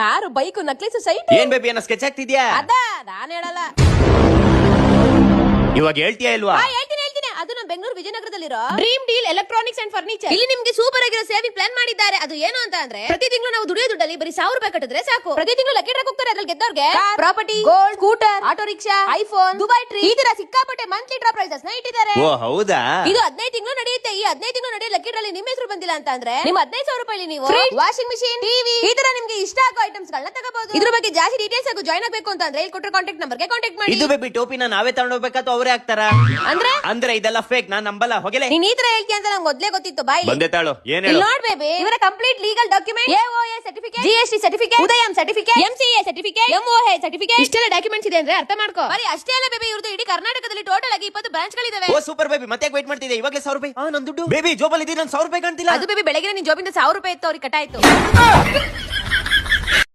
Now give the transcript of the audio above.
ಯಾರು bike necklace site ಏನ್ baby ಏನೋ ಸ್ಕೆಚ್ ಆಗ್ತಿದ್ಯಾ? ಅದ ನಾನ್ ಹೇಳಲ್ಲ. ಇವಾಗ ಹೇಳ್ತೀಯಾ ಇಲ್ವಾ? ಹೇಳ್ತೀನಿ ಅದು ನಮ್ಮ ಬೆಂಗಳೂರು ವಿಜಯನಗರದಲ್ಲಿರೋ dream deal electronics and furniture. ಇಲ್ಲಿ ನಿಮ್ಗೆ ಸೂಪರ್ ಆಗಿರೋ ಸೇವಿಂಗ್ ಪ್ಲಾನ್ ಮಾಡಿದ್ದಾರೆ. ಅದು ಏನು ಅಂತ ಅಂದ್ರೆ ಪ್ರತಿ ತಿಂಗಳು ನಾವು ದುಡಿಯೋ ದುಡ್ಡಲ್ಲಿ ಬರೀ 1000 ರೂಪಾಯಿ ಕಟ್ಟಿದ್ರೆ ಸಾಕು. ಪ್ರತಿ ತಿಂಗಳು ಲಕ್ಕಿ ಡ್ರಾ ಹೋಗ್ತಾರೆ. ಅದ್ರಲ್ಲಿ ಗೆದ್ದವ್ರಿಗೆ property, gold, scooter, auto rickshaw, iPhone, Dubai trip, ಈ ತರ ಸಿಕ್ಕಾಪಟ್ಟೆ ಮಂತ್ಲಿ ಡ್ರಾ ಪ್ರೈಸಸ್ ನ ಇಟ್ಟಿದ್ದಾರೆ. ಓ ಹೌದಾ? ಇದು 15 ತಿಂಗಳು ನಡೆಯುತ್ತೆ. ಈ 15 ತಿಂಗಳು ನಡೆಯೋ ಲಕ್ಕಿ ಡ್ರಾ ನಿಮ್ಮ ಹೆಸರು ಬಂದಿಲ್ಲ ಅಂತ ಅಂದ್ರೆ ನಿಮ್ಮ 15,000 ರೂಪಾಯಿ ನೀವು ವಾಷಿಂಗ್ ಮಿಷಿನ್, ಟಿವಿ, ಈ ತರ ನಿಮ್ಗೆ ಇಷ್ಟ ಆಗೋ ಐಟಮ್ಸ್ ಗಳನ್ನ ತಗೋಬಹುದು. ಇದ್ರ ಬಗ್ಗೆ ಜಾಸ್ತಿ ಡೀಟೇಲ್ಸ್ ಆಗು ಜಾಯ್ನ್ ಆಗಬೇಕು ಅಂತ ಅಂದ್ರೆ ಇಲ್ಲಿ ಕೊಟ್ಟಿರೋ ಕಾಂಟ್ಯಾಕ್ಟ್ ನಂಬರ್ ಗೆ ಕಾಂಟ್ಯಾಕ್ಟ್ ಮಾಡಿ. ಇದು ಬೇಬಿ ಟೋಪಿನ ನಾವೇ ತಗೊಂಡೋಗ್ಬೇಕಾ ಅಥವಾ ಅವರೇ ಹಾಕ್ತಾರಾ? ಅಂದ್ರೆ ಇದೆಲ್ಲ ಫೇಕ್, ನಾನ್ ನಂಬಲ್ಲ. ಹೋಗಲೇ ನೀನ್ ಈ ತರ ಹೇಳ್ತೀಯ ಅಂತ ನಂಗೆ ಮೊದ್ಲೇ ಗೊತ್ತಿತ್ತು. ಬಾಯ್ ಬಂದೆ ತಾಳು. ಏನ್ ಹೇಳು? ನೋಡ್ ಬೇಬಿ, ಇವರ complete legal document, AOA certificate, GST certificate, Udyam certificate, MCA certificate, MOA certificate, ಇಷ್ಟೆಲ್ಲ ಡಾಕ್ಯುಮೆಂಟ್ಸ್ ಇದೆ ಅಂದ್ರೆ ಅರ್ಥ ಮಾಡ್ಕೋ. ಬರೀ ಅಷ್ಟೇ ಅಲ್ಲ ಬೇಬಿ, ಇವ್ರದ್ದು ಇಡೀ ಕರ್ನಾಟಕದಲ್ಲಿ ಟೋಟಲ್ ಆಗಿ 20 ಬ್ರಾಂಚ್ ಗಳಿದಾವೆ. ಓ ಸೂಪರ್ ಬೇಬಿ, ಮತ್ತೆ ವೇಟ್ ಮಾಡ್ತಿದ್ದೆ. ಇವಾಗಲೇ 1000 ರೂಪಾಯಿ. ನನ್ ದುಡ್ಡು ಬೇಬಿ ಜೋಬಲ್ಲಿ ಇದೆ. ನನ್ 1000 ರೂಪಾಯಿ ಕಾಣ್ತಿಲ್ಲ. ಅದು ಬೇಬಿ ಬೆಳಗ್ಗೆ ನಿನ್ ಜಾಬಿಂದ 1000 ರೂಪಾಯಿ ಇತ್ತು, ಅವ್ರಿಗೆ ಕಟ್ ಆಯ್ತು.